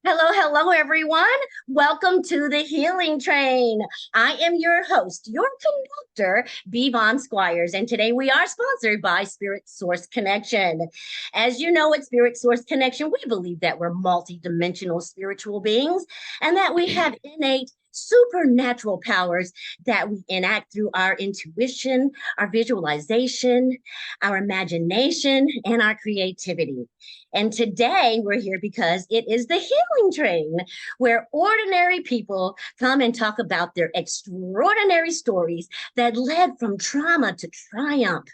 Hello, hello, everyone. Welcome to the Healing Train. I am your host, your conductor, B.Von Squires, and today we are sponsored by Spirit Source Connection. As you know, at Spirit Source Connection, we believe that we're multidimensional spiritual beings and that we have innate supernatural powers that we enact through our intuition, our visualization, our imagination, and our creativity. And today we're here because it is the Healing Train, where ordinary people come and talk about their extraordinary stories that led from trauma to triumph,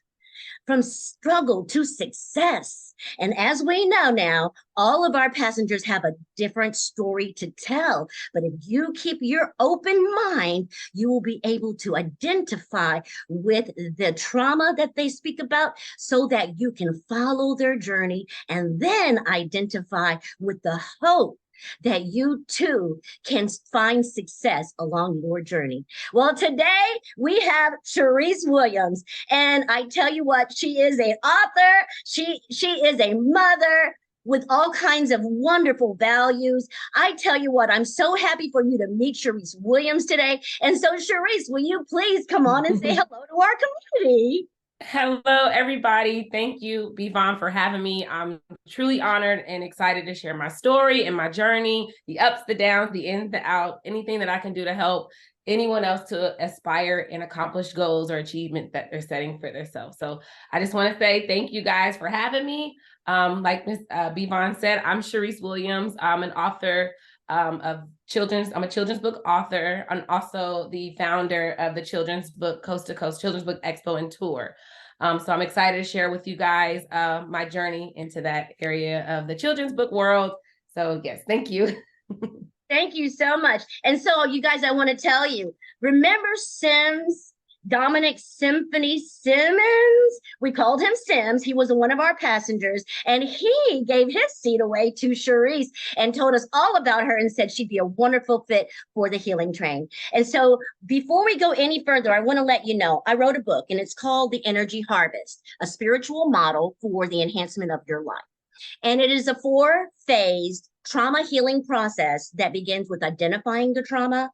from struggle to success. And as we know now, all of our passengers have a different story to tell. But if you keep your open mind, you will be able to identify with the trauma that they speak about so that you can follow their journey and then identify with the hope that you too can find success along your journey. Well, today we have Shariece Williams, and I tell you what, she is an author. She is a mother with all kinds of wonderful values. I tell you what, I'm so happy for you to meet Shariece Williams today. And so, Shariece, will you please come on and say hello to our community? Hello, everybody. Thank you, B.Von, for having me. I'm truly honored and excited to share my story and my journey, the ups, the downs, the ins, the outs, anything that I can do to help anyone else to aspire and accomplish goals or achievement that they're setting for themselves. So I just want to say thank you guys for having me. Like Ms. B.Von said, I'm Shariece Williams. I'm an author I'm a children's book author. I'm also the founder of the children's book Coast to Coast Children's Book Expo and Tour. So I'm excited to share with you guys my journey into that area of the children's book world. So yes, thank you. Thank you so much. And so, you guys, I want to tell you, remember Sims, Dominic Symphony Simmons? We called him Sims. He was one of our passengers, and he gave his seat away to Shariece and told us all about her and said she'd be a wonderful fit for the Healing Train. And so, before we go any further, I want to let you know I wrote a book, and it's called The Energy Harvest, a spiritual model for the enhancement of your life. And it is a four-phased trauma healing process that begins with identifying the trauma,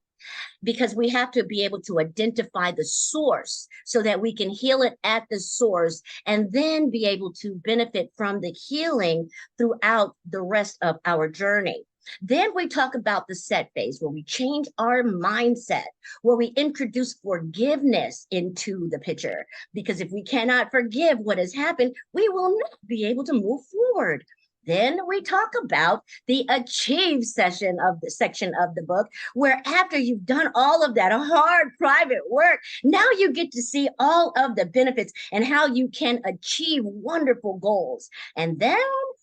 because we have to be able to identify the source so that we can heal it at the source and then be able to benefit from the healing throughout the rest of our journey. Then we talk about the set phase, where we change our mindset, where we introduce forgiveness into the picture. Because if we cannot forgive what has happened, we will not be able to move forward. Then we talk about the achieve section of the book, where after you've done all of that hard private work, now you get to see all of the benefits and how you can achieve wonderful goals. And then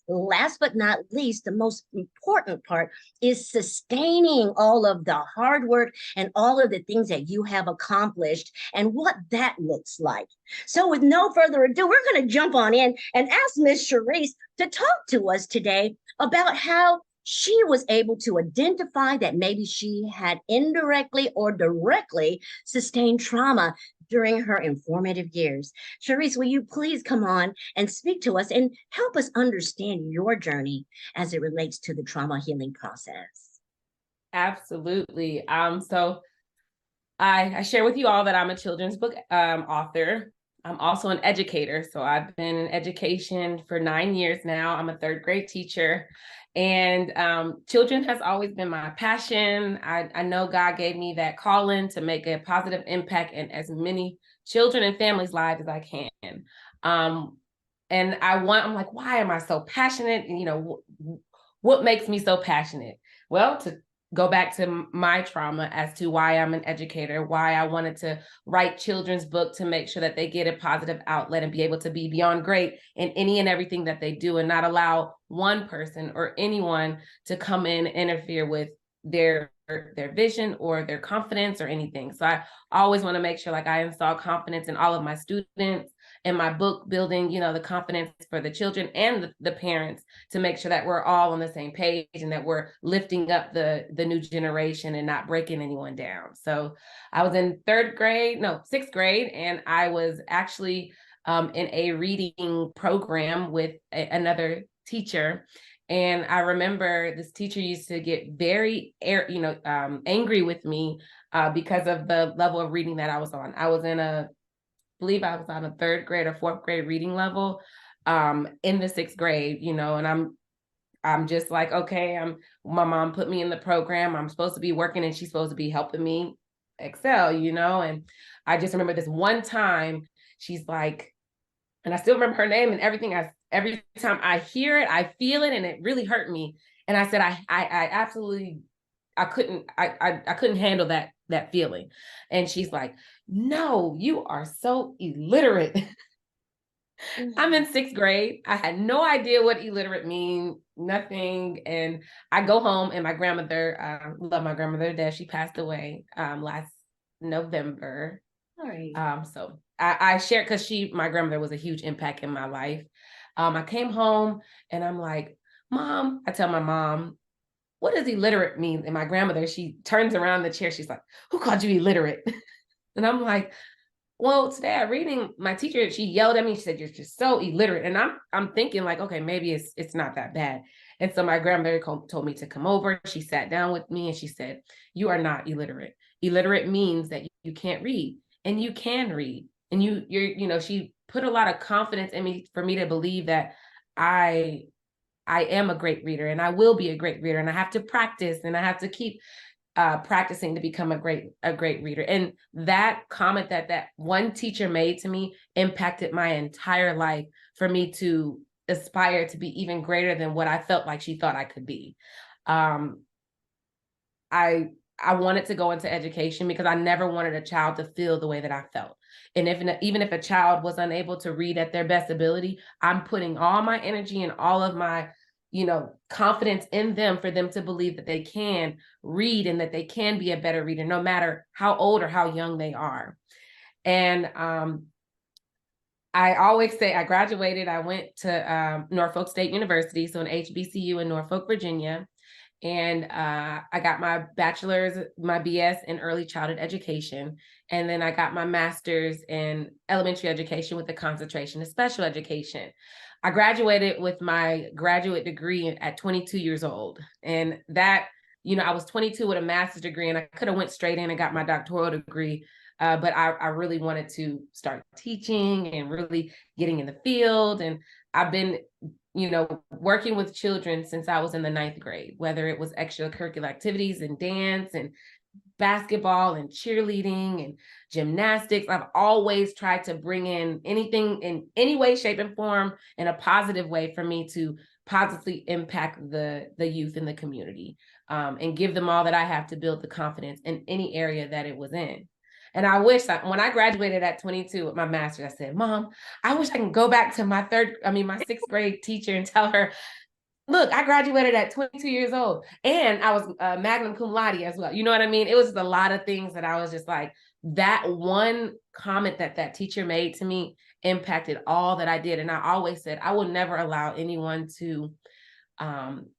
last but not least, the most important part is sustaining all of the hard work and all of the things that you have accomplished and what that looks like. So with no further ado, we're going to jump on in and ask Miss Shariece to talk to us today about how she was able to identify that maybe she had indirectly or directly sustained trauma during her informative years. Shariece, will you please come on and speak to us and help us understand your journey as it relates to the trauma healing process? Absolutely. So I share with you all that I'm a children's book author. I'm also an educator. So I've been in education for 9 years now. I'm a third grade teacher, and children has always been my passion. I know God gave me that calling to make a positive impact in as many children and families' lives as I can. And I'm like, why am I so passionate? And, what makes me so passionate? Well, to go back to my trauma as to why I'm an educator, why I wanted to write children's book to make sure that they get a positive outlet and be able to be beyond great in any and everything that they do, and not allow one person or anyone to come in and interfere with their vision or their confidence or anything. So I always want to make sure like I install confidence in all of my students, in my book, building, the confidence for the children and the parents to make sure that we're all on the same page and that we're lifting up the new generation and not breaking anyone down. So I was in sixth grade, and I was actually in a reading program with another teacher. And I remember this teacher used to get very, angry with me because of the level of reading that I was on. I was believe I was on a 3rd grade or 4th grade reading level in the 6th grade, and I'm just like, okay, my mom put me in the program. I'm supposed to be working and she's supposed to be helping me excel, and I just remember this one time she's like, and I still remember her name and everything. Every time I hear it, I feel it, and it really hurt me. And I said, I absolutely, I couldn't handle that feeling. And she's like, no, you are so illiterate. I'm in 6th grade. I had no idea what illiterate mean, nothing. And I go home, and my grandmother, love my grandmother to death. She passed away last November. Sorry. So I shared, because my grandmother was a huge impact in my life. I came home and I'm like, Mom, I tell my mom, what does illiterate mean? And my grandmother, she turns around the chair. She's like, who called you illiterate? And I'm like, well, today I'm reading, my teacher, she yelled at me. She said, you're just so illiterate. And I'm thinking like, okay, maybe it's not that bad. And so my grandmother told me to come over. She sat down with me and she said, you are not illiterate. Illiterate means that you can't read, and you can read. And she put a lot of confidence in me for me to believe that I am a great reader, and I will be a great reader, and I have to practice, and I have to keep practicing to become a great reader. And that comment that one teacher made to me impacted my entire life for me to aspire to be even greater than what I felt like she thought I could be. I wanted to go into education because I never wanted a child to feel the way that I felt. And even if a child was unable to read at their best ability, I'm putting all my energy and all of my confidence in them for them to believe that they can read and that they can be a better reader, no matter how old or how young they are. And I always say I graduated. I went to Norfolk State University, so an HBCU in Norfolk, Virginia. And I got my bachelor's, my BS in early childhood education. And then I got my master's in elementary education with a concentration in special education. I graduated with my graduate degree at 22 years old. And that, I was 22 with a master's degree, and I could have went straight in and got my doctoral degree. But I really wanted to start teaching and really getting in the field. And I've been working with children since I was in the 9th grade, whether it was extracurricular activities and dance and basketball and cheerleading and gymnastics. I've always tried to bring in anything in any way, shape, and form in a positive way for me to positively impact the youth in the community, and give them all that I have to build the confidence in any area that it was in. And I wish that when I graduated at 22 with my master's, I said, Mom, I wish I can go back to my 6th grade teacher and tell her, look, I graduated at 22 years old, and I was magna cum laude as well. You know what I mean? It was just a lot of things that I was just like, that one comment that teacher made to me impacted all that I did. And I always said, I will never allow anyone to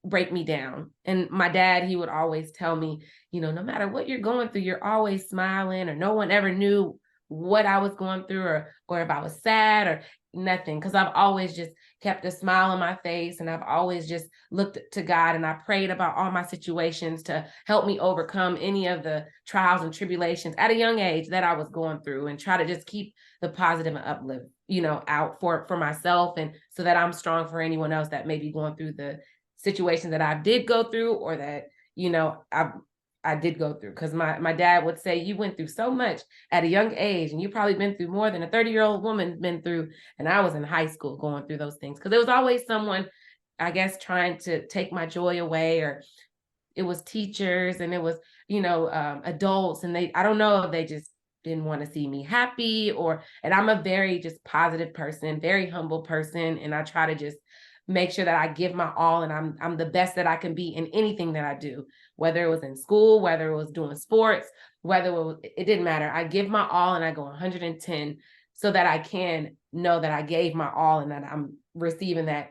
break me down. And my dad, he would always tell me, no matter what you're going through, you're always smiling, or no one ever knew what I was going through, or if I was sad or nothing, because I've always just kept a smile on my face, and I've always just looked to God, and I prayed about all my situations to help me overcome any of the trials and tribulations at a young age that I was going through, and try to just keep the positive and uplift, out for myself, and so that I'm strong for anyone else that may be going through the situation that I did go through, or that, I did go through. Because my dad would say, you went through so much at a young age, and you probably been through more than a 30-year-old woman been through. And I was in high school going through those things, because there was always someone, I guess, trying to take my joy away, or it was teachers, and it was, adults, and I don't know if they just didn't want to see me happy, and I'm a very just positive person, very humble person. And I try to just make sure that I give my all, and I'm the best that I can be in anything that I do, whether it was in school, whether it was doing sports, it didn't matter. I give my all, and I go 110, so that I can know that I gave my all, and that I'm receiving that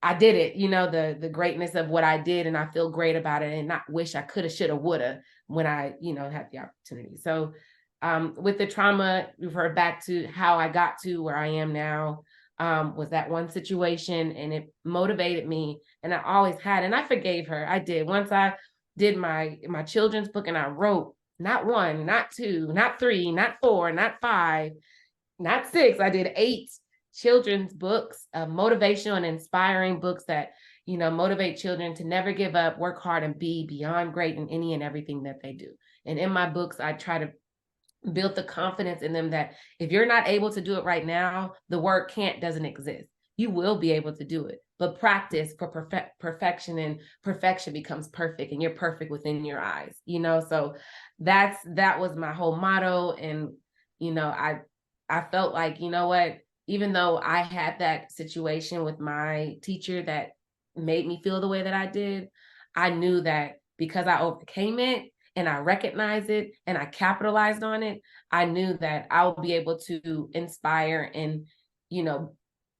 I did it, the greatness of what I did, and I feel great about it, and not wish I coulda, shoulda, woulda when I, had the opportunity. So with the trauma, we've heard back to how I got to where I am now. was that one situation, and it motivated me. And I always had, and I forgave her. I did. Once I did my children's book, and I wrote not 1, not 2, not 3, not 4, not 5, not 6. I did 8 children's books, motivational and inspiring books that, motivate children to never give up, work hard, and be beyond great in any and everything that they do. And in my books, I try to build the confidence in them that if you're not able to do it right now, the word can't doesn't exist. You will be able to do it, but practice for perfection, and perfection becomes perfect, and you're perfect within your eyes, so that was my whole motto. And I felt like, what, even though I had that situation with my teacher that made me feel the way that I did, I knew that because I overcame it and I recognized it and I capitalized on it, I knew that I'll be able to inspire and,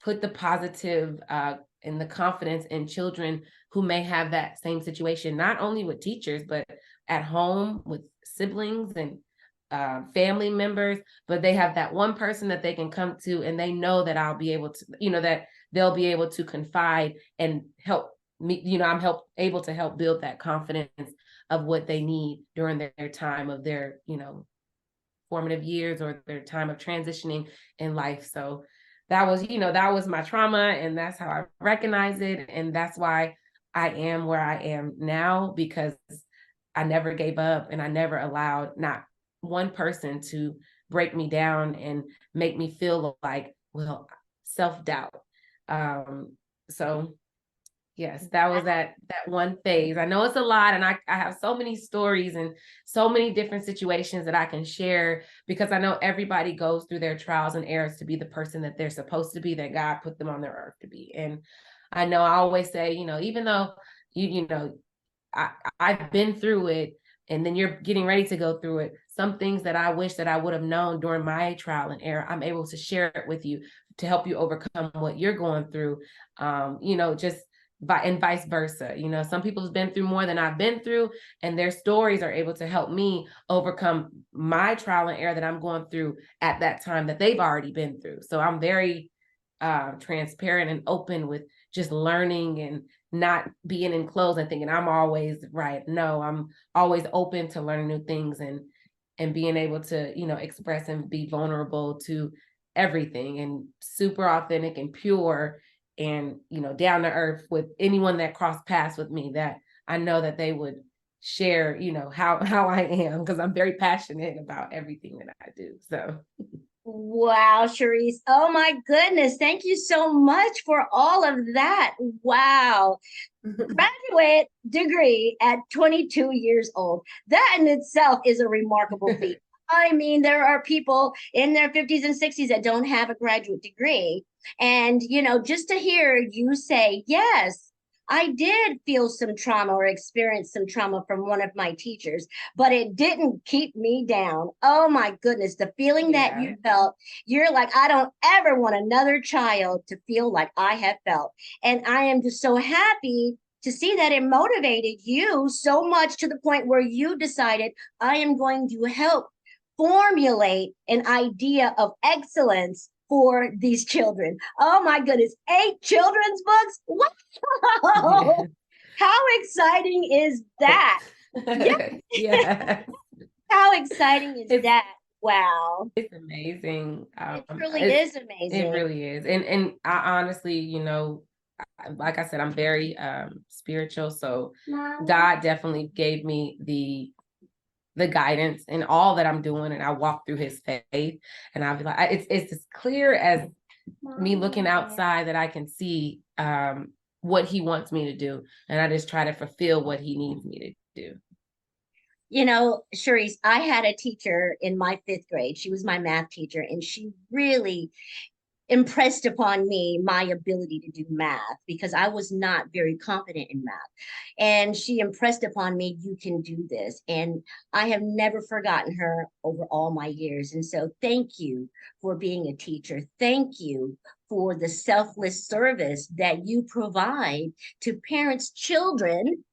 put the positive and the confidence in children who may have that same situation, not only with teachers, but at home with siblings and family members, but they have that one person that they can come to, and they know that I'll be able to, that they'll be able to confide and help me, I'm able to help build that confidence of what they need during their time of their, formative years, or their time of transitioning in life. So that was my trauma, and that's how I recognize it. And that's why I am where I am now, because I never gave up, and I never allowed not one person to break me down and make me feel like, self-doubt. So yes, that was that one phase. I know it's a lot, and I have so many stories and so many different situations that I can share, because I know everybody goes through their trials and errors to be the person that they're supposed to be, that God put them on their earth to be. And I know I always say, even though I've been through it, and then you're getting ready to go through it, some things that I wish that I would have known during my trial and error, I'm able to share it with you to help you overcome what you're going through. And vice versa. Some people have been through more than I've been through, and their stories are able to help me overcome my trial and error that I'm going through at that time that they've already been through. So I'm very transparent and open with just learning, and not being enclosed and thinking I'm always right. No, I'm always open to learning new things, and being able to, express and be vulnerable to everything, and super authentic and pure, and down to earth with anyone that crossed paths with me, that I know that they would share, how I am, because I'm very passionate about everything that I do. So wow, Shariece. Oh my goodness. Thank you so much for all of that. Wow. Graduate degree at 22 years old. That in itself is a remarkable feat. I mean, there are people in their 50s and 60s that don't have a graduate degree. And, just to hear you say, yes, I did feel some trauma or experience some trauma from one of my teachers, but it didn't keep me down. Oh my goodness, the feeling that you felt, you're like, I don't ever want another child to feel like I have felt. And I am just so happy to see that it motivated you so much to the point where you decided, I am going to help formulate an idea of excellence for these children. Oh my goodness, 8 children's books? Wow! Yeah. How exciting is that? Yeah. How exciting is that? Wow. It's amazing. It really is amazing. It really is. And I honestly, like I said, I'm very spiritual. So God definitely gave me the guidance in all that I'm doing, and I walk through his faith, and I'll be like, it's as clear as me looking outside that I can see what he wants me to do, and I just try to fulfill what he needs me to do. Shariece, I had a teacher in my 5th grade. She was my math teacher, and she really impressed upon me my ability to do math, because I was not very confident in math. And she impressed upon me, you can do this. And I have never forgotten her over all my years. And so thank you for being a teacher. Thank you for the selfless service that you provide to parents' children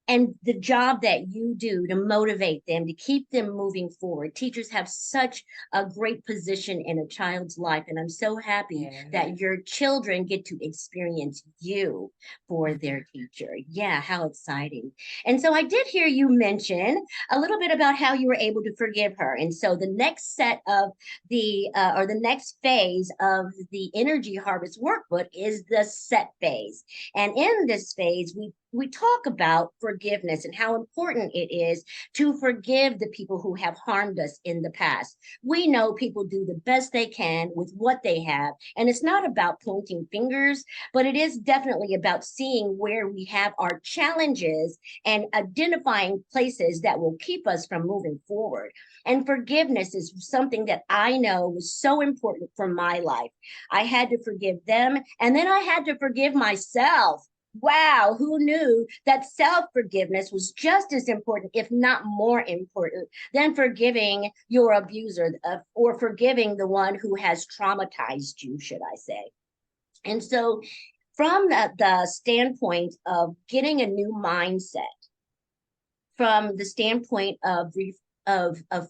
and the job that you do to motivate them, to keep them moving forward. Teachers have such a great position in a child's life. And I'm so happy that your children get to experience you for their teacher. Yeah, how exciting. And so I did hear you mention a little bit about how you were able to forgive her. And so the next set of or the next phase of the Energy Harvest workbook is the set phase. And in this phase, we talk about forgiveness and how important it is to forgive the people who have harmed us in the past. We know people do the best they can with what they have, and it's not about pointing fingers, but it is definitely about seeing where we have our challenges and identifying places that will keep us from moving forward. And forgiveness is something that I know was so important for my life. I had to forgive them, and then I had to forgive myself. Wow, who knew that self-forgiveness was just as important, if not more important, than forgiving your abuser or forgiving the one who has traumatized you, should I say. And so from the standpoint of getting a new mindset, from the standpoint of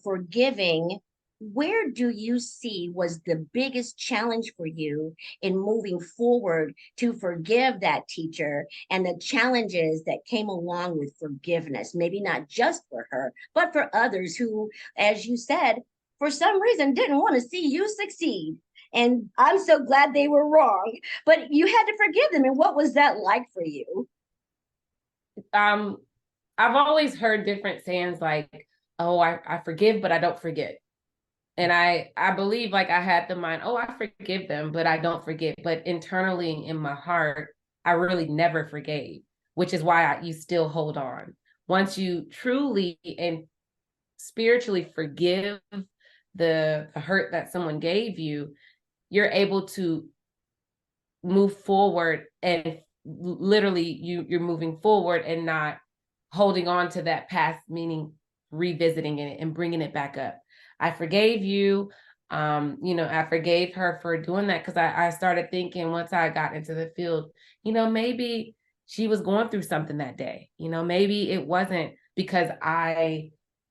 forgiving, where do you see was the biggest challenge for you in moving forward to forgive that teacher and the challenges that came along with forgiveness? Maybe not just for her, but for others who, as you said, for some reason didn't want to see you succeed. And I'm so glad they were wrong, but you had to forgive them. And what was that like for you? I've always heard different sayings like, oh, I forgive, but I don't forget. And I believe like I had the mind, oh, I forgive them, but I don't forget. But internally in my heart, I really never forgave, which is why you still hold on. Once you truly and spiritually forgive the hurt that someone gave you, you're able to move forward, and literally you're moving forward and not holding on to that past, meaning revisiting it and bringing it back up. I forgave you. I forgave her for doing that because I started thinking once I got into the field, maybe she was going through something that day. Maybe it wasn't because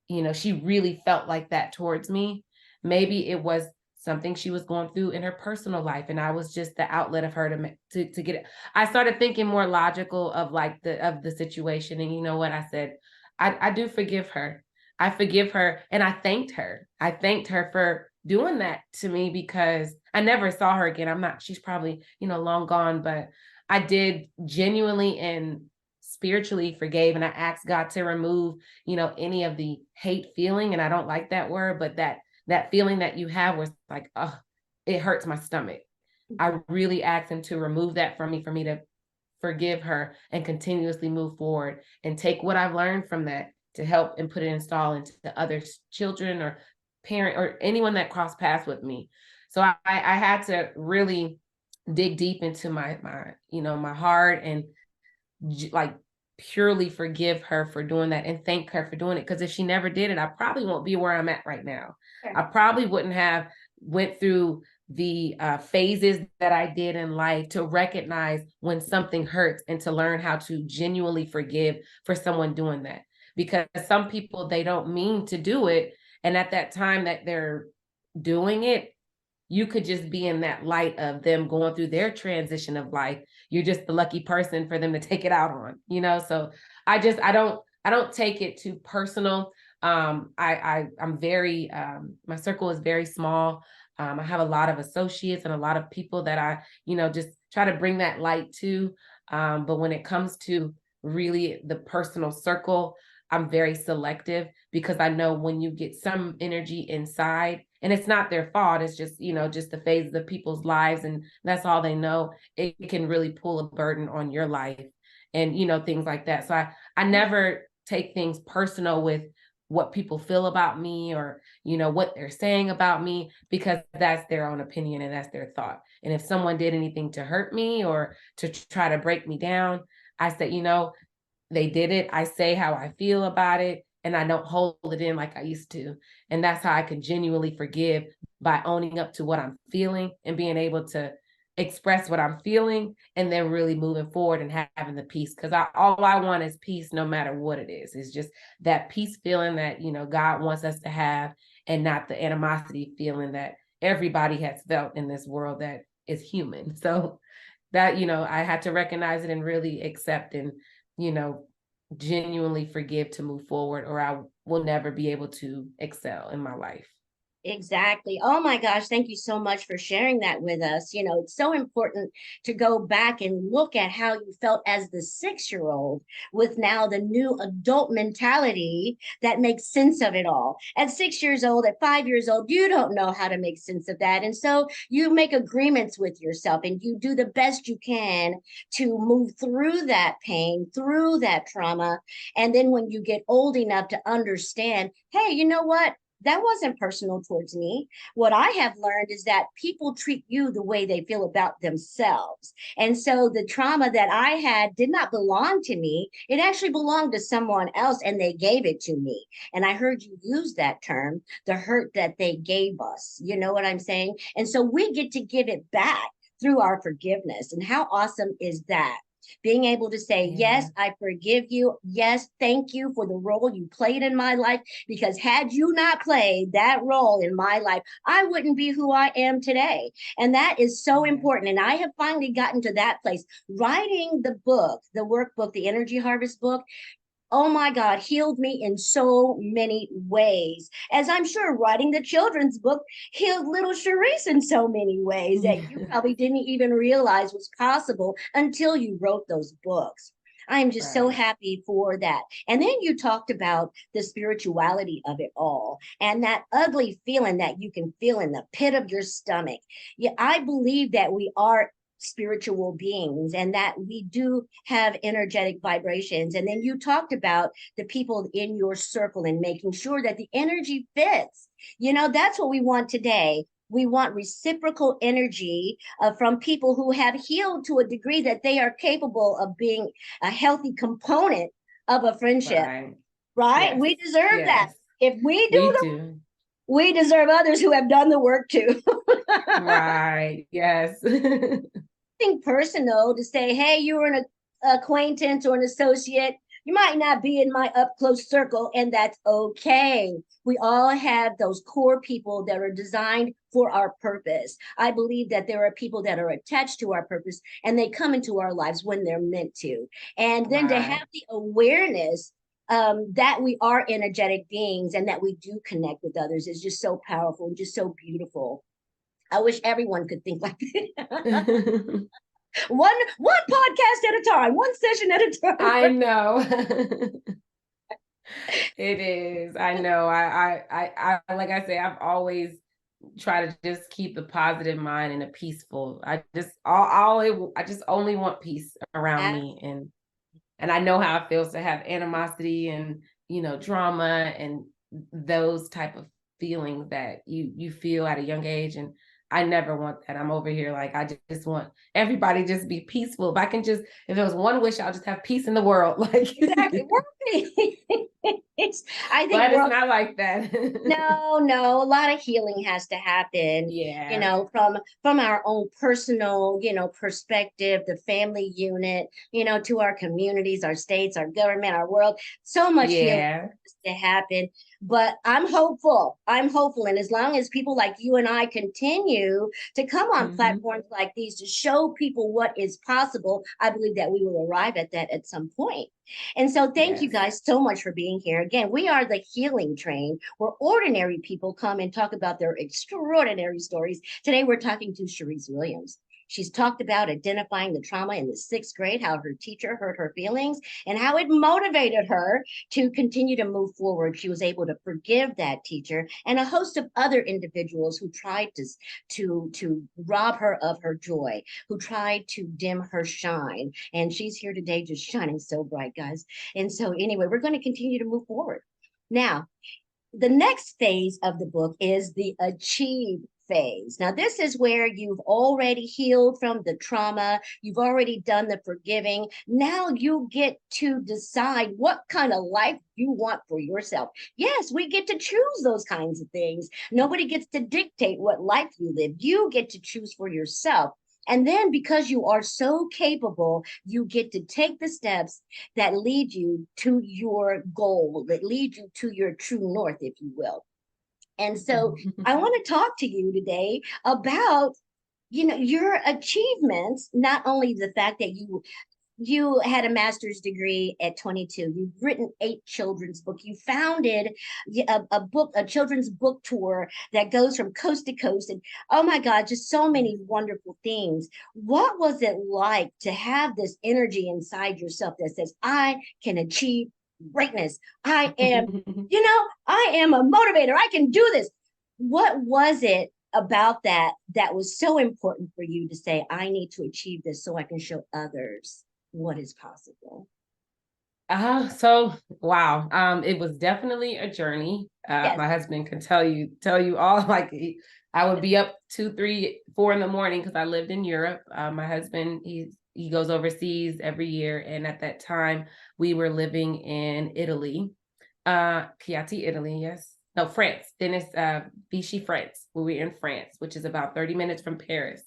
she really felt like that towards me. Maybe it was something she was going through in her personal life, and I was just the outlet of her to get it. I started thinking more logical of the situation, and you know what I said? I do forgive her. I forgive her, and I thanked her. I thanked her for doing that to me because I never saw her again. She's probably, long gone, but I did genuinely and spiritually forgave, and I asked God to remove, any of the hate feeling. And I don't like that word, but that feeling that you have was like, oh, it hurts my stomach. I really asked him to remove that from me, for me to forgive her and continuously move forward and take what I've learned from that to help and install into other children or parent or anyone that crossed paths with me. So I had to really dig deep into my heart and like purely forgive her for doing that and thank her for doing it. Because if she never did it, I probably won't be where I'm at right now. Sure. I probably wouldn't have went through the phases that I did in life to recognize when something hurts and to learn how to genuinely forgive for someone doing that. Because some people, they don't mean to do it. And at that time that they're doing it, you could just be in that light of them going through their transition of life. You're just the lucky person for them to take it out on, So I don't take it too personal. I'm very, my circle is very small. I have a lot of associates and a lot of people that I, just try to bring that light to. But when it comes to really the personal circle, I'm very selective because I know when you get some energy inside, and it's not their fault, it's just, just the phases of people's lives, and that's all they know, it can really pull a burden on your life and, things like that. So I never take things personal with what people feel about me or, what they're saying about me, because that's their own opinion and that's their thought. And if someone did anything to hurt me or to try to break me down, I said, they did it. I say how I feel about it, and I don't hold it in like I used to. And that's how I can genuinely forgive, by owning up to what I'm feeling and being able to express what I'm feeling, and then really moving forward and having the peace. Because all I want is peace, no matter what it is. It's just that peace feeling that, God wants us to have, and not the animosity feeling that everybody has felt in this world that is human. So that, I had to recognize it and really accept and, genuinely forgive to move forward, or I will never be able to excel in my life. Exactly. Oh my gosh, thank you so much for sharing that with us. It's so important to go back and look at how you felt as the 6-year-old with now the new adult mentality that makes sense of it all. At 6 years old, at 5 years old, you don't know how to make sense of that. And so you make agreements with yourself and you do the best you can to move through that pain, through that trauma. And then when you get old enough to understand, hey, you know what? That wasn't personal towards me. What I have learned is that people treat you the way they feel about themselves. And so the trauma that I had did not belong to me. It actually belonged to someone else, and they gave it to me. And I heard you use that term, the hurt that they gave us. You know what I'm saying? And so we get to give it back through our forgiveness. And how awesome is that? Being able to say, yes, I forgive you. Yes, thank you for the role you played in my life. Because had you not played that role in my life, I wouldn't be who I am today. And that is so important. And I have finally gotten to that place. Writing the book, the workbook, the Energy Harvest book, oh my God, healed me in so many ways. As I'm sure writing the children's book healed little Shariece in so many ways that you probably didn't even realize was possible until you wrote those books. I am just so happy for that. And then you talked about the spirituality of it all and that ugly feeling that you can feel in the pit of your stomach. Yeah, I believe that we are spiritual beings and that we do have energetic vibrations. And then you talked about the people in your circle and making sure that the energy fits. That's what we want today. We want reciprocal energy from people who have healed to a degree that they are capable of being a healthy component of a friendship. Right? Yes. We deserve that. If we do, we deserve others who have done the work too. Right. Yes. Personal to say, hey, you're an acquaintance or an associate. You might not be in my up close circle, and that's okay. We all have those core people that are designed for our purpose. I believe that there are people that are attached to our purpose and they come into our lives when they're meant to. And then to have the awareness that we are energetic beings and that we do connect with others is just so powerful and just so beautiful. I wish everyone could think like that. one podcast at a time, one session at a time. I know. It is. I know. I like I say, I've always tried to just keep a positive mind and a peaceful. I just only want peace around me, and I know how it feels to have animosity and drama and those type of feelings that you feel at a young age. And I never want that. I'm over here like I just want everybody just be peaceful. If there was one wish, I'll just have peace in the world. Like exactly. I think but it's not like that. No, a lot of healing has to happen. Yeah. From our own personal, perspective, the family unit, to our communities, our states, our government, our world. So much healing has to happen. But I'm hopeful. And as long as people like you and I continue to come on platforms like these to show people what is possible, I believe that we will arrive at that at some point. And so thank you guys so much for being here. Again, we are the Healing Train, where ordinary people come and talk about their extraordinary stories. Today, we're talking to Shariece Williams. She's talked about identifying the trauma in the 6th grade, how her teacher hurt her feelings, and how it motivated her to continue to move forward. She was able to forgive that teacher and a host of other individuals who tried to rob her of her joy, who tried to dim her shine. And she's here today just shining so bright, guys. And so anyway, we're going to continue to move forward. Now, the next phase of the book is the achieve phase. Now, this is where you've already healed from the trauma. You've already done the forgiving. Now you get to decide what kind of life you want for yourself. Yes, we get to choose those kinds of things. Nobody gets to dictate what life you live. You get to choose for yourself. And then because you are so capable, you get to take the steps that lead you to your goal, that lead you to your true north, if you will. And so I want to talk to you today about, your achievements, not only the fact that you had a master's degree at 22. You've written 8 children's books. You founded a children's book tour that goes from coast to coast. And oh my God, just so many wonderful things. What was it like to have this energy inside yourself that says, I can achieve greatness? I am a motivator. I can do this. What was it about that was so important for you to say, I need to achieve this so I can show others what is possible? Wow. It was definitely a journey. Yes. My husband can tell you all, like I would be up 2, 3, 4 in the morning because I lived in Europe. My husband, he goes overseas every year. And at that time we were living in Italy, Chieti, Italy. Yes. No, France. Then it's Vichy, France. We were in France, which is about 30 minutes from Paris.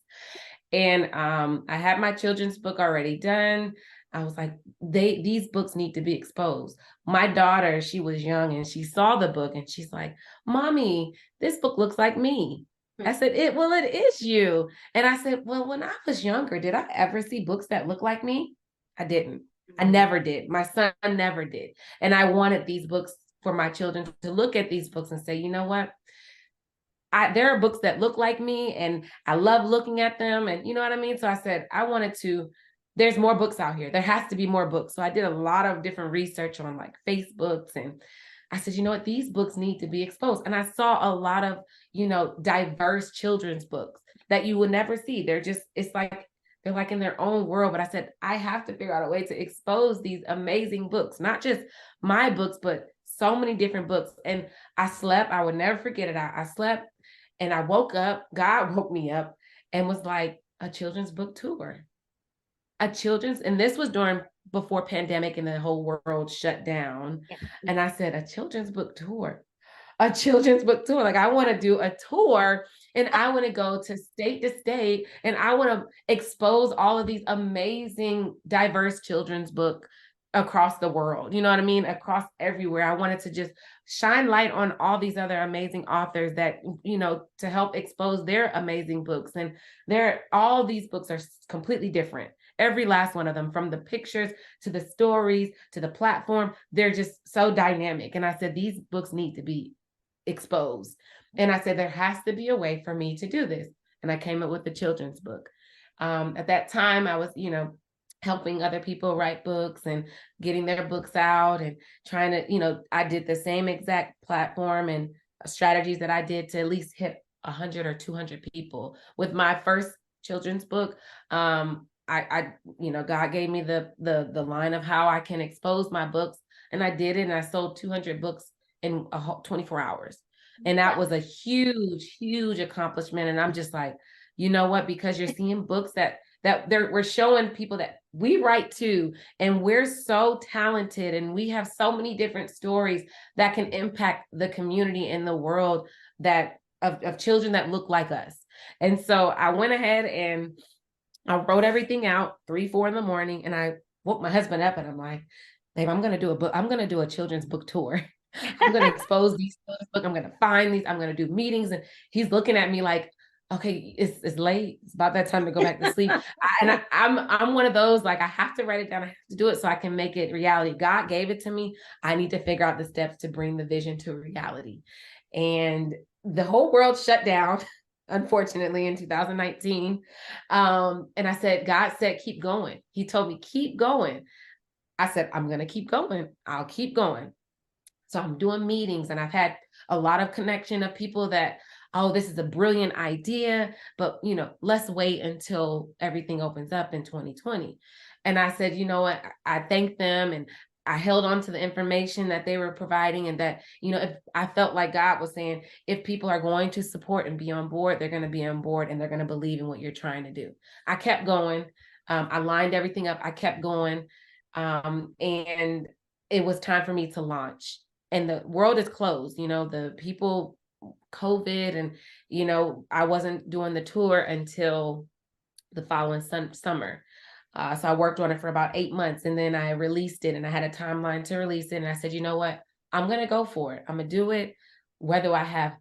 And I had my children's book already done. I was like, these books need to be exposed. My daughter, she was young and she saw the book and she's like, Mommy, this book looks like me. I said, it is you. And I said, well, when I was younger, did I ever see books that look like me? I didn't. I never did. My son never did. And I wanted these books for my children to look at these books and say, you know what? There are books that look like me and I love looking at them. And you know what I mean? So I said, there's more books out here. There has to be more books. So I did a lot of different research on like Facebooks, and I said, you know what, these books need to be exposed. And I saw a lot of, diverse children's books that you would never see. They're like in their own world. But I said, I have to figure out a way to expose these amazing books, not just my books, but so many different books. And I slept. I would never forget it. I slept and I woke up. God woke me up and was like, a children's book tour. And this was before pandemic and the whole world shut down. Yeah. And I said, a children's book tour. Like, I want to do a tour and I want to go to state and I want to expose all of these amazing, diverse children's book across the world. You know what I mean? Across everywhere. I wanted to just shine light on all these other amazing authors that, to help expose their amazing books. And all these books are completely different. Every last one of them, from the pictures to the stories to the platform, they're just so dynamic. And I said, these books need to be exposed. And I said, there has to be a way for me to do this. And I came up with the children's book. At that time, I was, helping other people write books and getting their books out and trying to, I did the same exact platform and strategies that I did to at least hit 100 or 200 people. With my first children's book, I God gave me the line of how I can expose my books, and I did it, and I sold 200 books in 24 hours. And that was a huge, huge accomplishment. And I'm just like, you know what, because you're seeing books that we're showing people that we write too, and we're so talented and we have so many different stories that can impact the community and the world of children that look like us. And so I went ahead and I wrote everything out 3, 4 in the morning, and I woke my husband up and I'm like, babe, I'm going to do a book. I'm going to do a children's book tour. I'm going to expose these children's books. I'm going to find these. I'm going to do meetings. And he's looking at me like, okay, it's late. It's about that time to go back to sleep. I'm one of those, like, I have to write it down. I have to do it so I can make it reality. God gave it to me. I need to figure out the steps to bring the vision to reality. And the whole world shut down, unfortunately, in 2019. And I said, God said, keep going. He told me, keep going. I said, I'm going to keep going. I'll keep going. So I'm doing meetings, and I've had a lot of connection of people that, oh, this is a brilliant idea, but, let's wait until everything opens up in 2020. And I said, you know what? I thanked them, and I held on to the information that they were providing, and that, if I felt like God was saying, if people are going to support and be on board, they're going to be on board and they're going to believe in what you're trying to do. I kept going. I lined everything up. I kept going. And it was time for me to launch. And the world is closed, the people, COVID, and, I wasn't doing the tour until the following summer. So I worked on it for about 8 months, and then I released it, and I had a timeline to release it. And I said, you know what? I'm going to go for it. I'm going to do it. Whether I have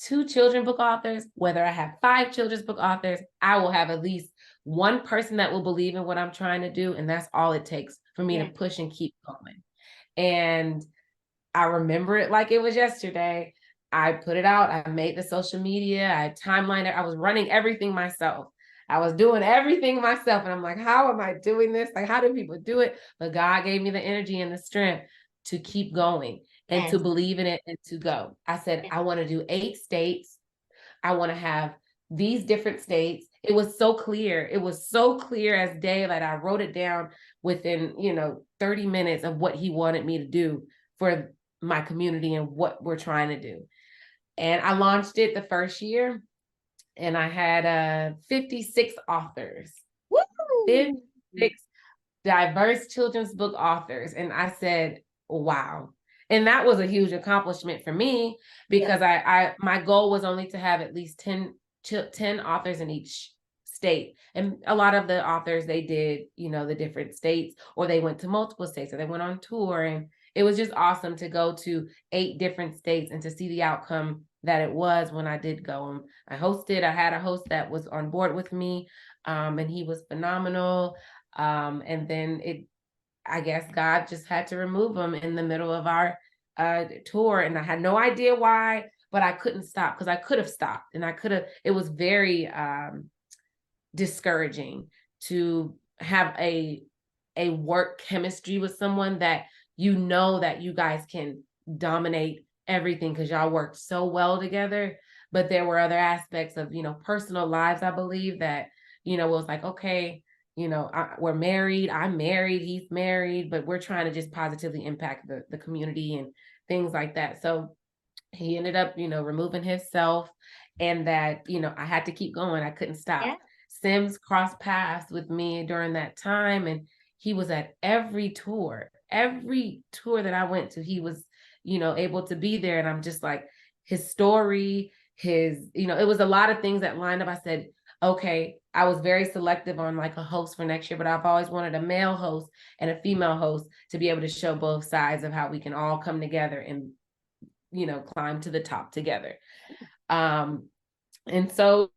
2 children's book authors, whether I have 5 children's book authors, I will have at least one person that will believe in what I'm trying to do. And that's all it takes for me to push and keep going. And I remember it like it was yesterday. I put it out. I made the social media. I timelined it. I was running everything myself. I was doing everything myself. And I'm like, how am I doing this? Like, how do people do it? But God gave me the energy and the strength to keep going and to believe in it and to go. I said, I want to do 8 states. I want to have these different states. It was so clear. It was so clear as day that I wrote it down within, 30 minutes of what he wanted me to do for my community and what we're trying to do. And I launched it the first year, and I had 56 authors. Woo! 56 diverse children's book authors. And I said, wow. And that was a huge accomplishment for me, because I my goal was only to have at least 10 authors in each state. And a lot of the authors, they did, the different states, or they went to multiple states, or they went on tour. And it was just awesome to go to 8 different states and to see the outcome that it was when I did go. I had a host that was on board with me, and he was phenomenal. And then I guess God just had to remove him in the middle of our tour. And I had no idea why, but I couldn't stop, because I could have stopped, and it was very discouraging to have a work chemistry with someone that that you guys can dominate everything because y'all worked so well together. But there were other aspects of, personal lives, I believe, that, it was like, okay, we're married, I'm married, he's married, but we're trying to just positively impact the community and things like that. So he ended up, removing himself, and that, I had to keep going. I couldn't stop. Yeah. Sims crossed paths with me during that time, and he was at every tour that I went to. He was, able to be there. And I'm just like, his story, it was a lot of things that lined up. I said, okay, I was very selective on like a host for next year, but I've always wanted a male host and a female host to be able to show both sides of how we can all come together and, climb to the top together. And so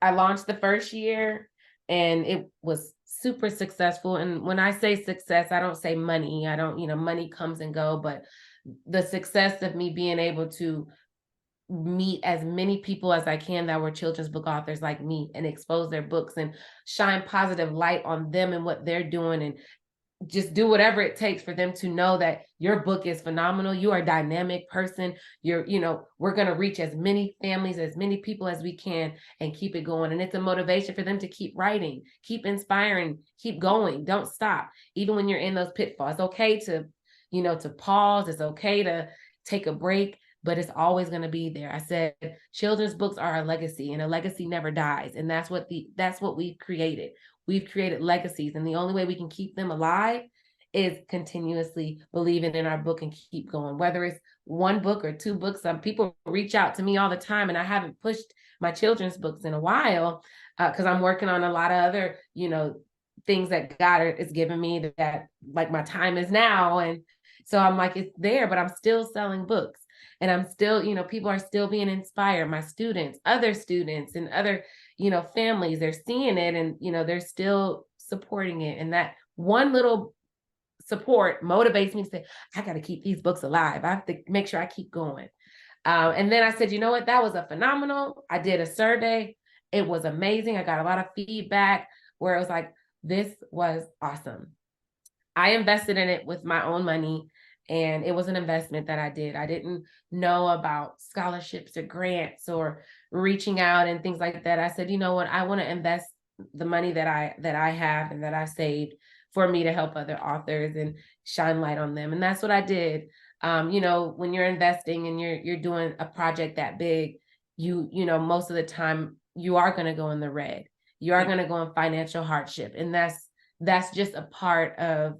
I launched the first year, and it was super successful. And when I say success, I don't say money. I don't, money comes and go, but the success of me being able to meet as many people as I can that were children's book authors like me, and expose their books and shine positive light on them and what they're doing, and just do whatever it takes for them to know that your book is phenomenal. You are a dynamic person. We're going to reach as many families, as many people as we can, and keep it going. And it's a motivation for them to keep writing, keep inspiring, keep going. Don't stop. Even when you're in those pitfalls, it's okay to, to pause. It's okay to take a break, but it's always going to be there. I said, children's books are a legacy, and a legacy never dies. And that's what we've created. We've created legacies, and the only way we can keep them alive is continuously believing in our book and keep going. Whether it's 1 book or 2 books, some people reach out to me all the time, and I haven't pushed my children's books in a while because I'm working on a lot of other, things that God is giving me that like my time is now. And so I'm like, it's there, but I'm still selling books, and I'm still, people are still being inspired. My students, other students, and other, families, they're seeing it, and, they're still supporting it. And that one little support motivates me to say, I got to keep these books alive. I have to make sure I keep going. And then I said, you know what? That was a phenomenal. I did a survey. It was amazing. I got a lot of feedback where it was like, this was awesome. I invested in it with my own money, and it was an investment that I did. I didn't know about scholarships or grants or reaching out and things like that. I said, you know what? I want to invest the money that I have and that I saved for me to help other authors and shine light on them. And that's what I did. When you're investing and you're doing a project that big, most of the time you are going to go in the red. You are going to go in financial hardship. And that's just a part of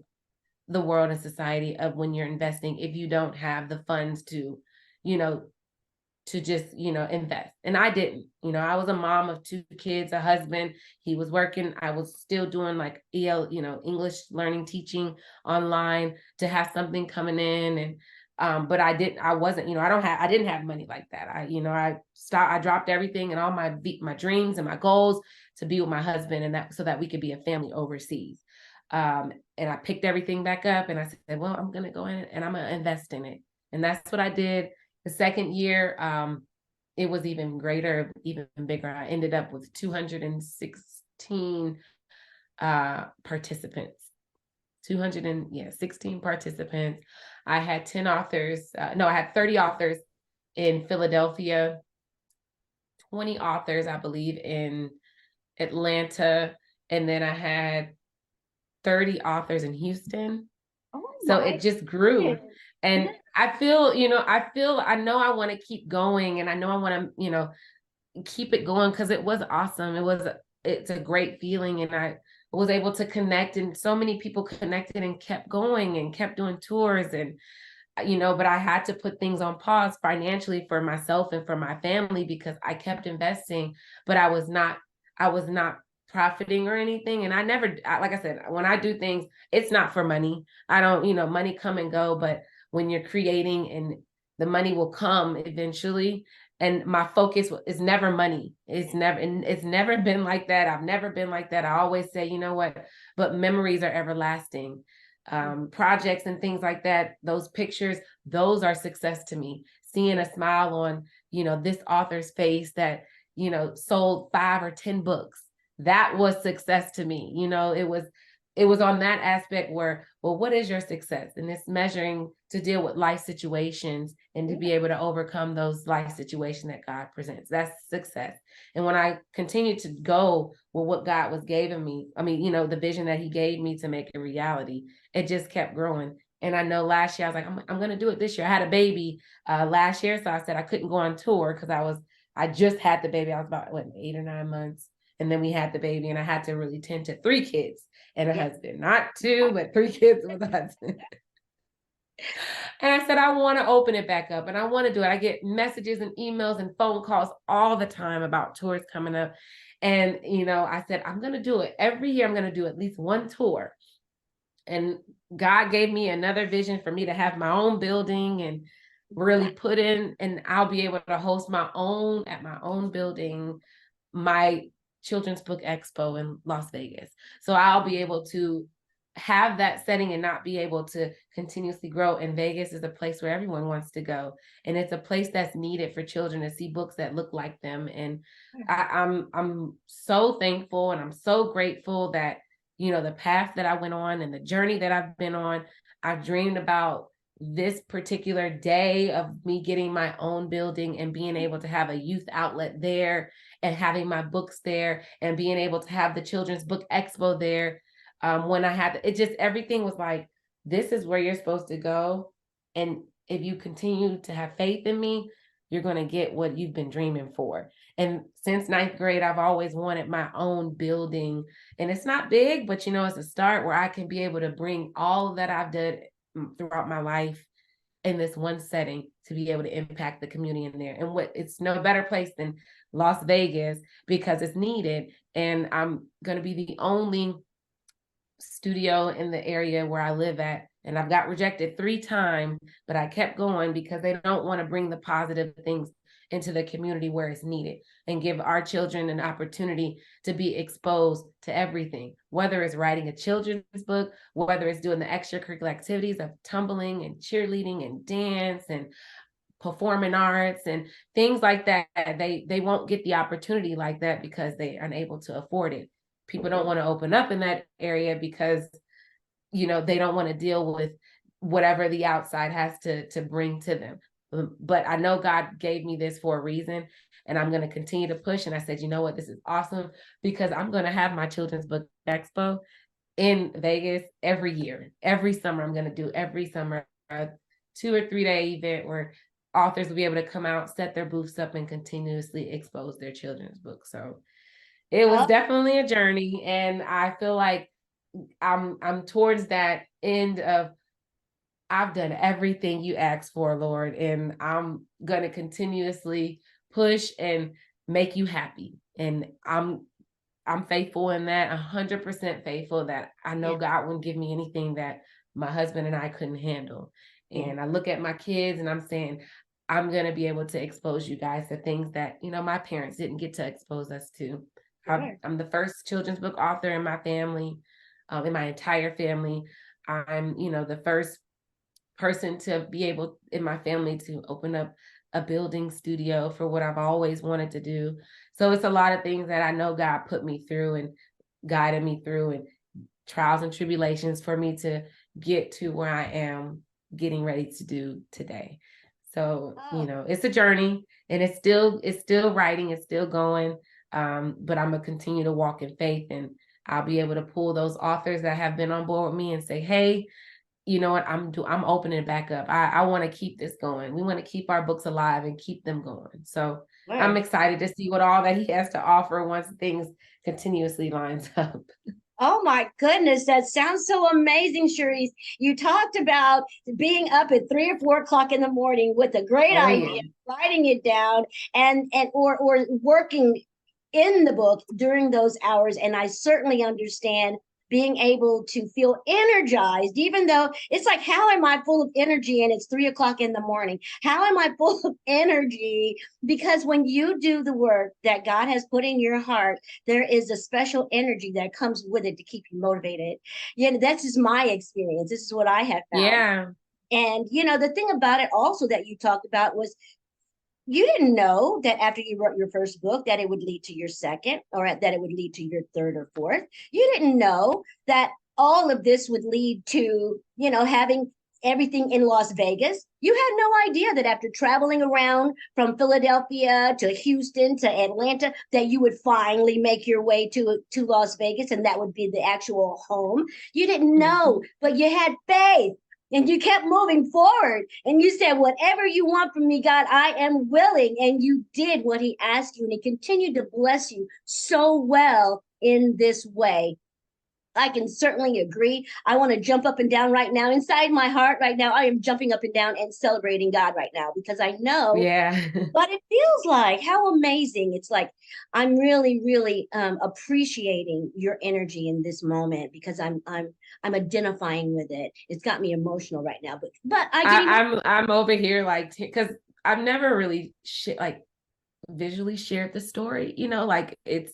the world and society of when you're investing. If you don't have the funds to, to just, invest. And I didn't, I was a mom of 2 kids, a husband, he was working. I was still doing like EL, English learning, teaching online to have something coming in. And, but I didn't have money like that. I dropped everything and all my dreams and my goals to be with my husband, and that so that we could be a family overseas. And I picked everything back up and I said, well, I'm going to go in and I'm going to invest in it. And that's what I did. The second year, it was even greater, even bigger. I ended up with 216 participants. 16 participants. I had 10 authors. I had 30 authors in Philadelphia, 20 authors, I believe, in Atlanta, and then I had 30 authors in Houston. So it just grew. And I feel, I know I want to keep going, and I know I want to, keep it going, because it was awesome. It's a great feeling. And I was able to connect, and so many people connected and kept going and kept doing tours. And, but I had to put things on pause financially for myself and for my family, because I kept investing, but I was not profiting or anything. And like I said, when I do things, it's not for money. I don't, money come and go, but when you're creating, and the money will come eventually. And my focus is never money. It's never been like that. I've never been like that. I always say, you know what, but memories are everlasting. Projects and things like that, those pictures, those are success to me. Seeing a smile on, this author's face that, sold 5 or 10 books, that was success to me. It was on that aspect where, well, what is your success? And it's measuring to deal with life situations and to be able to overcome those life situations that God presents. That's success. And when I continued to go with what God was giving me, the vision that he gave me to make a reality, it just kept growing. And I know last year I was like, I'm going to do it this year. I had a baby last year. So I said I couldn't go on tour because I just had the baby. I was about 8 or 9 months. And then we had the baby, and I had to really tend to 3 kids and a husband, not 2, but 3 kids with a husband. And I said, I want to open it back up, and I want to do it. I get messages and emails and phone calls all the time about tours coming up. And, I said, I'm going to do it. Every year I'm going to do at least 1 tour. And God gave me another vision for me to have my own building and really put in, and I'll be able to host at my own building, my Children's Book Expo in Las Vegas. So I'll be able to have that setting and not be able to continuously grow. And Vegas is a place where everyone wants to go. And it's a place that's needed for children to see books that look like them. And I'm so thankful, and I'm so grateful that, the path that I went on and the journey that I've been on. I've dreamed about this particular day of me getting my own building and being able to have a youth outlet there, and having my books there, and being able to have the Children's Book Expo there. When I had everything was like, this is where you're supposed to go. And if you continue to have faith in me, you're going to get what you've been dreaming for. And since 9th grade, I've always wanted my own building, and it's not big, but it's a start where I can be able to bring all that I've done throughout my life in this one setting to be able to impact the community in there. And it's no better place than Las Vegas, because it's needed. And I'm going to be the only studio in the area where I live at. And I've got rejected 3 times, but I kept going because they don't want to bring the positive things into the community where it's needed, and give our children an opportunity to be exposed to everything, whether it's writing a children's book, whether it's doing the extracurricular activities of tumbling and cheerleading and dance and performing arts and things like that. They won't get the opportunity like that because they are unable to afford it. People don't want to open up in that area because, they don't want to deal with whatever the outside has to bring to them. But I know God gave me this for a reason, and I'm going to continue to push. And I said, you know what, this is awesome, because I'm going to have my Children's Book Expo in Vegas every year. Every summer, I'm going to do every summer a 2 or 3 day event where authors will be able to come out, set their booths up, and continuously expose their children's books. So it was definitely a journey, and I feel like I'm towards that end of, I've done everything you asked for, Lord, and I'm going to continuously push and make you happy. And I'm faithful in that, 100% faithful that I know Yeah. God wouldn't give me anything that my husband and I couldn't handle. Yeah. And I look at my kids and I'm saying, I'm going to be able to expose you guys to things that, my parents didn't get to expose us to. Sure. I'm the first children's book author in my family, in my entire family. I'm, the first person to be able in my family to open up a building studio for what I've always wanted to do. So it's a lot of things that I know God put me through and guided me through, and trials and tribulations for me to get to where I am getting ready to do today. So, it's a journey, and it's still writing, it's still going. But I'm gonna continue to walk in faith, and I'll be able to pull those authors that have been on board with me and say, hey, you know what, I'm opening it back up. I want to keep this going. We want to keep our books alive and keep them going. So I'm excited to see what all that he has to offer once things continuously lines up. Oh my goodness, that sounds so amazing, Shariece. You talked about being up at 3 or 4 o'clock in the morning with a great idea, writing it down, or working in the book during those hours. And I certainly understand being able to feel energized, even though it's like, how am I full of energy and it's 3 o'clock in the morning? How am I full of energy? Because when you do the work that God has put in your heart, there is a special energy that comes with it to keep you motivated. That's just my experience. This is what I have found. Yeah. And, the thing about it also that you talked about was you didn't know that after you wrote your first book that it would lead to your second, or that it would lead to your third or fourth. You didn't know that all of this would lead to, having everything in Las Vegas. You had no idea that after traveling around from Philadelphia to Houston to Atlanta, that you would finally make your way to Las Vegas, and that would be the actual home. You didn't know, but you had faith. And you kept moving forward. And you said, whatever you want from me, God, I am willing. And you did what he asked you. And he continued to bless you so well in this way. I can certainly agree. I want to jump up and down right now. Inside my heart right now, I am jumping up and down and celebrating God right now, because I know what it feels like. How amazing. It's like, I'm really, really appreciating your energy in this moment, because I'm identifying with it. It's got me emotional right now, but I'm over here like, because I've never really visually shared the story, like it's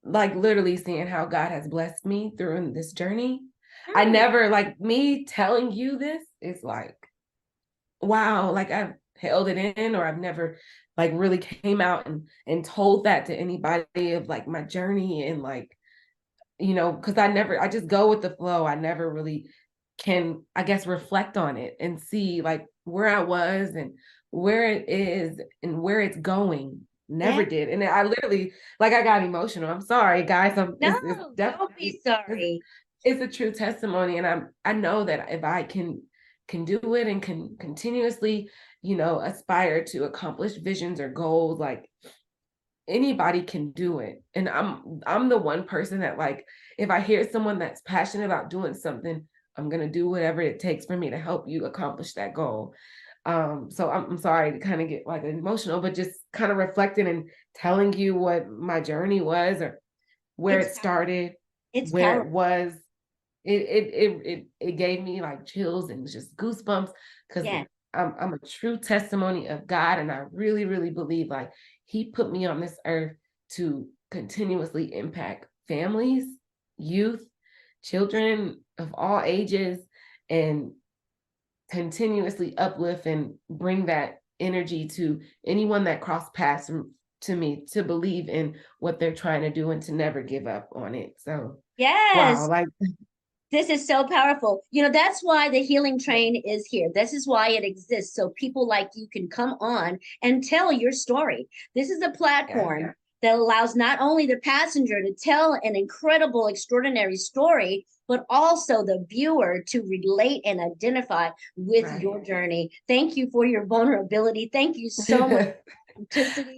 like literally seeing how God has blessed me through this journey. I never, like, me telling you this is like, wow, like I've held it in, or I've never like really came out and told that to anybody of like my journey, and like, because I just go with the flow. I never really can, I guess, reflect on it and see like where I was and where it is and where it's going. Never did. And I literally, like, I got emotional. I'm sorry, guys. Don't be sorry. It's a true testimony. And I know that if I can do it and can continuously, aspire to accomplish visions or goals, like anybody can do it. And I'm the one person that, like, if I hear someone that's passionate about doing something, I'm going to do whatever it takes for me to help you accomplish that goal. So I'm sorry to kind of get like emotional, but just kind of reflecting and telling you what my journey was, or where it started, where it was. It gave me like chills and just goosebumps, because I'm a true testimony of God. And I really, really believe like he put me on this earth to continuously impact families, youth, children of all ages, and continuously uplift and bring that energy to anyone that crossed paths to me, to believe in what they're trying to do and to never give up on it. So wow, like this is so powerful. That's why the healing train is here. This is why it exists. So people like you can come on and tell your story. This is a platform that allows not only the passenger to tell an incredible, extraordinary story, but also the viewer to relate and identify with your journey. Thank you for your vulnerability. Thank you so much.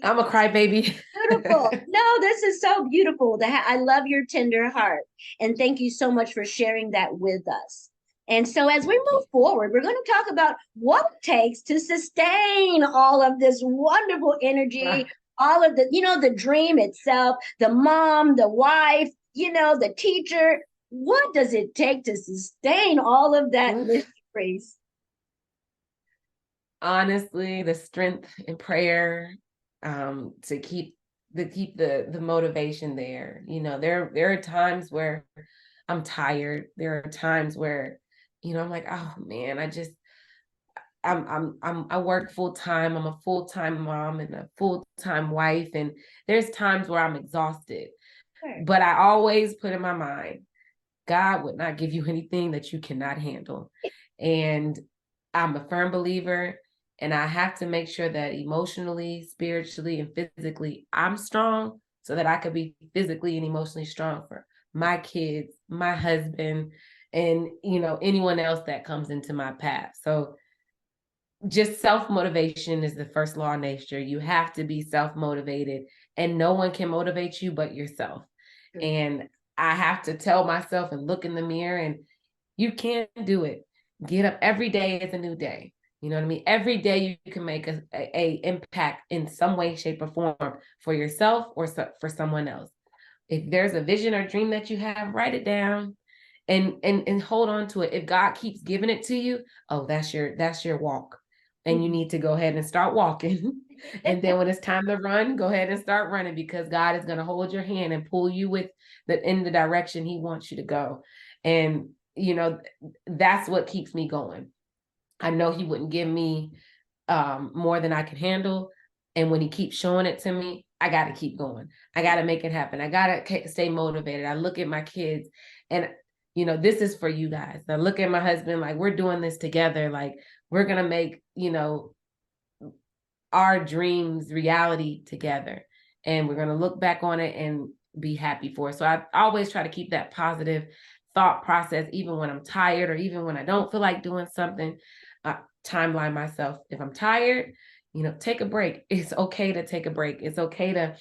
I'm a crybaby. Beautiful. No, this is so beautiful. I love your tender heart. And thank you so much for sharing that with us. And so as we move forward, we're going to talk about what it takes to sustain all of this wonderful energy, all of the, the dream itself, the mom, the wife, the teacher. What does it take to sustain all of that, Miss Shariece? Honestly, the strength and prayer, to keep the motivation there. There are times where I'm tired. There are times where, I'm like, oh man, I work full time. I'm a full-time mom and a full-time wife. And there's times where I'm exhausted. Sure. But I always put in my mind, God would not give you anything that you cannot handle. And I'm a firm believer, and I have to make sure that emotionally, spiritually, and physically, I'm strong so that I could be physically and emotionally strong for my kids, my husband, and, anyone else that comes into my path. So just self-motivation is the first law of nature. You have to be self-motivated, and no one can motivate you but yourself. And I have to tell myself and look in the mirror, and you can do it. Get up. Every day is a new day. You know what I mean? Every day you can make a impact in some way, shape, or form for yourself or for someone else. If there's a vision or dream that you have, write it down and hold on to it. If God keeps giving it to you, that's your walk. And you need to go ahead and start walking. And then when it's time to run, go ahead and start running, because God is going to hold your hand and pull you in the direction he wants you to go. And, that's what keeps me going. I know he wouldn't give me more than I can handle. And when he keeps showing it to me, I got to keep going. I got to make it happen. I got to stay motivated. I look at my kids, and, this is for you guys. I look at my husband, like, we're doing this together. Like, we're going to make, our dreams reality together. And we're going to look back on it and be happy for it. So I always try to keep that positive thought process, even when I'm tired or even when I don't feel like doing something. Timeline myself. If I'm tired, take a break. It's okay to take a break. It's okay to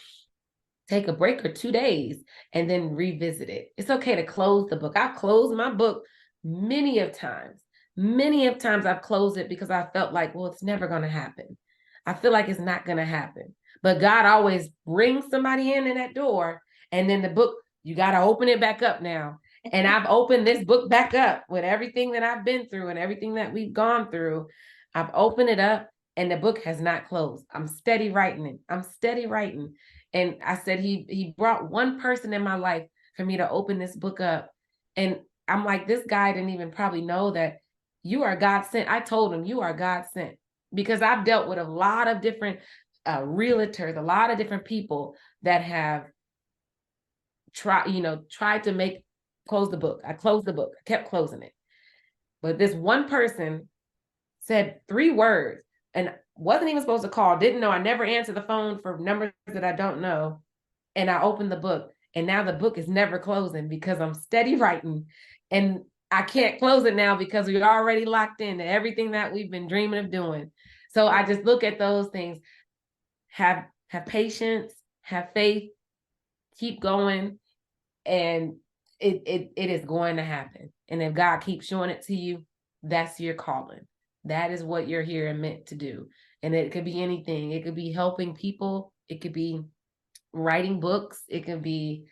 take a break or 2 days and then revisit it. It's okay to close the book. I've closed my book many of times. Many of times I've closed it because I felt like, well, it's never going to happen. I feel like it's not going to happen. But God always brings somebody in that door, and then the book, you got to open it back up now. And I've opened this book back up with everything that I've been through and everything that we've gone through. I've opened it up, and the book has not closed. I'm steady writing it. I'm steady writing. And I said, he brought one person in my life for me to open this book up. And I'm like, this guy didn't even probably know that you are God sent. I told him, you are God sent, because I've dealt with a lot of different realtors, a lot of different people that have tried to close the book. I closed the book. I kept closing it. But this one person said 3 words and wasn't even supposed to call, didn't know. I never answered the phone for numbers that I don't know. And I opened the book, and now the book is never closing because I'm steady writing, and I can't close it now because we're already locked into everything that we've been dreaming of doing. So I just look at those things, have patience, have faith, keep going, and it is going to happen. And if God keeps showing it to you, that's your calling. That is what you're here and meant to do. And it could be anything. It could be helping people. It could be writing books. It could be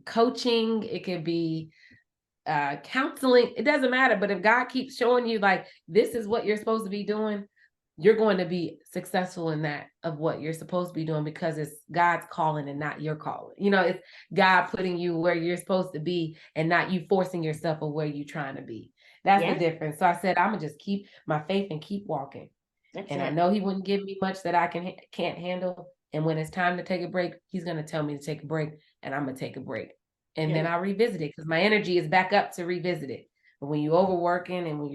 coaching. It could be counseling. It doesn't matter. But if God keeps showing you, like, this is what you're supposed to be doing, you're going to be successful in that of what you're supposed to be doing, because it's God's calling and not your calling. It's God putting you where you're supposed to be and not you forcing yourself or where you're trying to be. That's the difference. So I said, I'm gonna just keep my faith and keep walking. I know he wouldn't give me much that I can't handle. And when it's time to take a break, he's going to tell me to take a break, and I'm going to take a break. And then I'll revisit it, because my energy is back up to revisit it. But when you're overworking and when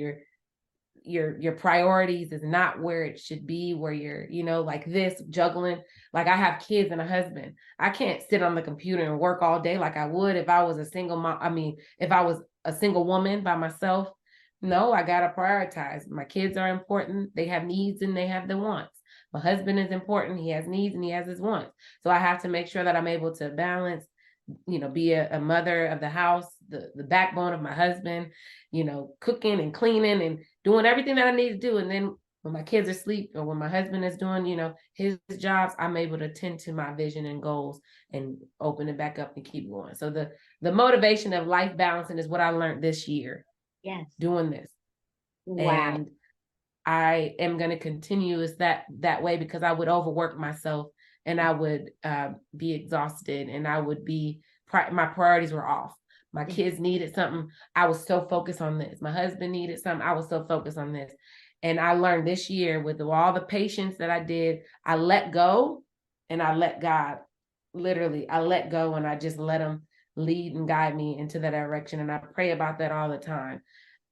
your priorities is not where it should be, where you're, like this, juggling, like I have kids and a husband. I can't sit on the computer and work all day like I would if I was a single mom. I mean, if I was a single woman by myself. No, I got to prioritize. My kids are important. They have needs and they have their wants. My husband is important. He has needs and he has his wants. So I have to make sure that I'm able to balance, be a mother of the house, the backbone of my husband, you know, cooking and cleaning and doing everything that I need to do. And then when my kids are asleep or when my husband is doing, you know, his jobs, I'm able to tend to my vision and goals and open it back up and keep going. So the motivation of life balancing is what I learned this year. Yes. Doing this. Wow. And I am going to continue is that way, because I would overwork myself and I would be exhausted, and I would be, my priorities were off. My kids needed something. I was so focused on this. My husband needed something. I was so focused on this. And I learned this year with all the patience that I did, I let go and I let God, literally, I let go and I just let him lead and guide me into that direction. And I pray about that all the time.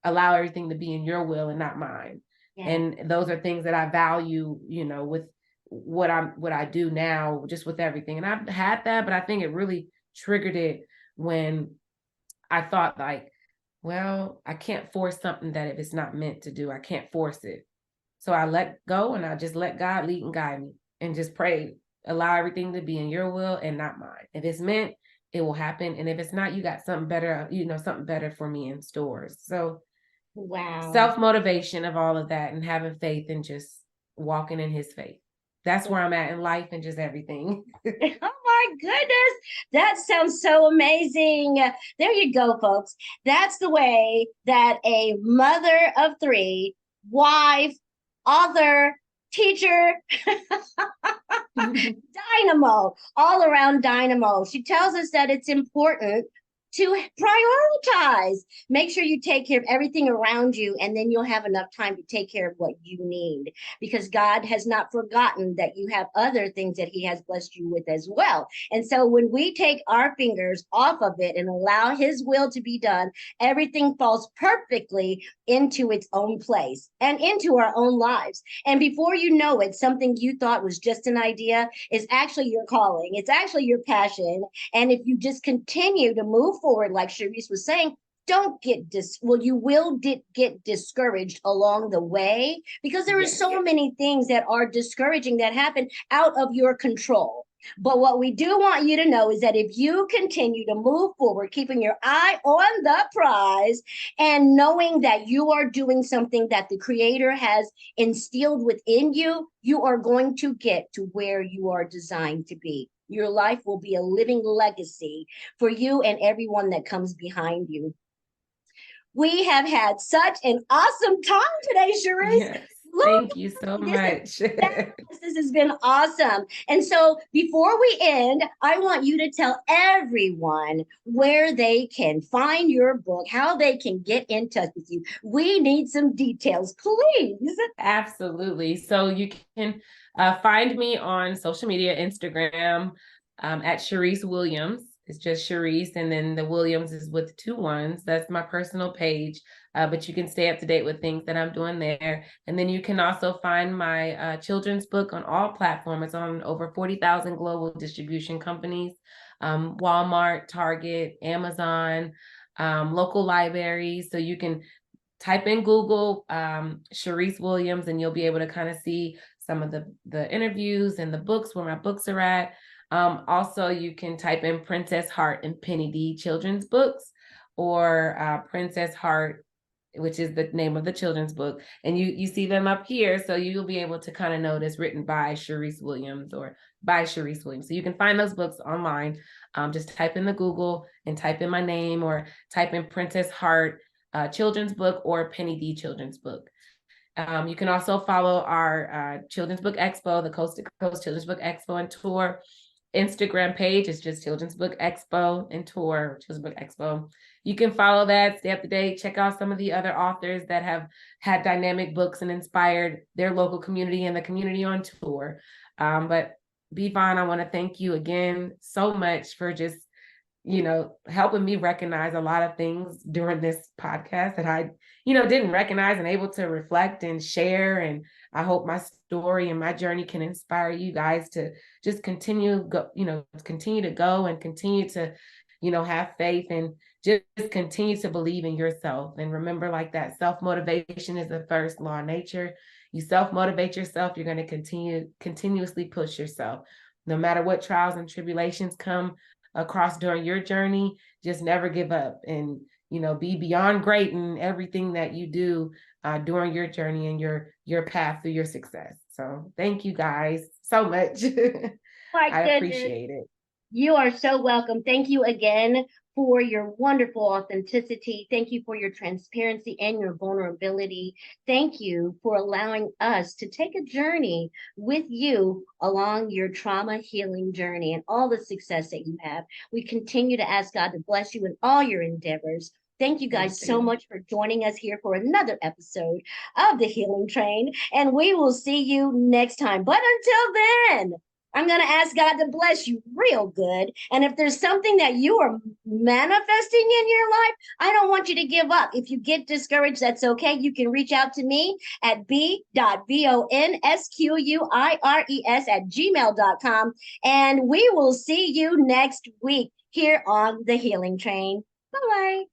Allow everything to be in your will and not mine. Yeah. And those are things that I value, you know, with what I do now, just with everything. And I've had that, but I think it really triggered it when I thought like, well, I can't force something that if it's not meant to do, I can't force it. So I let go and I just let God lead and guide me and just pray, allow everything to be in your will and not mine. If it's meant, it will happen. And if it's not, you got something better, you know, something better for me in stores. So wow. Self-motivation of all of that and having faith and just walking in his faith. That's where I'm at in life and just everything. Oh my goodness. That sounds so amazing. There you go, folks. That's the way that a mother of three, wife, author, teacher, dynamo, all around dynamo. She tells us that it's important to prioritize. Make sure you take care of everything around you, and then you'll have enough time to take care of what you need, because God has not forgotten that you have other things that he has blessed you with as well. And so when we take our fingers off of it and allow his will to be done, everything falls perfectly into its own place and into our own lives. And before you know it, something you thought was just an idea is actually your calling. It's actually your passion. And if you just continue to move forward, like Shariece was saying, don't get you will get discouraged along the way, because there are so many things that are discouraging that happen out of your control. But what we do want you to know is that if you continue to move forward, keeping your eye on the prize and knowing that you are doing something that the Creator has instilled within you, you are going to get to where you are designed to be. Your life will be a living legacy for you and everyone that comes behind you. We have had such an awesome time today, Shariece. Yes. Thank you so much. This has been awesome. And so before we end, I want you to tell everyone where they can find your book, how they can get in touch with you. We need some details, please. Absolutely. So you can find me on social media, Instagram, at Shariece Williams. It's just Shariece, and then the Williams is with 2 1s. That's my personal page. But you can stay up to date with things that I'm doing there. And then you can also find my children's book on all platforms. It's on over 40,000 global distribution companies, Walmart, Target, Amazon, local libraries. So you can type in Google Shariece Williams, and you'll be able to kind of see some of the interviews and the books, where my books are at. Also, you can type in Princess Heart and Penny D children's books, or Princess Heart, which is the name of the children's book. And you see them up here. So you'll be able to kind of notice written by Shariece Williams or by Shariece Williams. So you can find those books online. Just type in the Google and type in my name, or type in Princess Heart children's book or Penny D children's book. You can also follow our Children's Book Expo, the Coast to Coast Children's Book Expo and Tour Instagram page. Is just Children's Book Expo and Tour, Children's Book Expo. You can follow that, stay up to date, check out some of the other authors that have had dynamic books and inspired their local community and the community on tour. But B.Von, I want to thank you again so much for just, helping me recognize a lot of things during this podcast that I, didn't recognize, and able to reflect and share. And I hope my story and my journey can inspire you guys to just continue to go and continue to, have faith, and just continue to believe in yourself. And remember, like, that self-motivation is the first law of nature. You self-motivate yourself, you're going to continuously push yourself. No matter what trials and tribulations come across during your journey, just never give up and, be beyond great in everything that you do during your journey and your path through your success. So thank you guys so much. My I goodness. appreciate it. You are so welcome. Thank you again for your wonderful authenticity. Thank you for your transparency and your vulnerability. Thank you for allowing us to take a journey with you along your trauma healing journey and all the success that you have. We continue to ask God to bless you in all your endeavors. Thank you guys so much for joining us here for another episode of The Healing Train, and we will see you next time. But until then, I'm going to ask God to bless you real good. And if there's something that you are manifesting in your life, I don't want you to give up. If you get discouraged, that's okay. You can reach out to me at b.vonsquires@gmail.com. And we will see you next week here on The Healing Train. Bye-bye.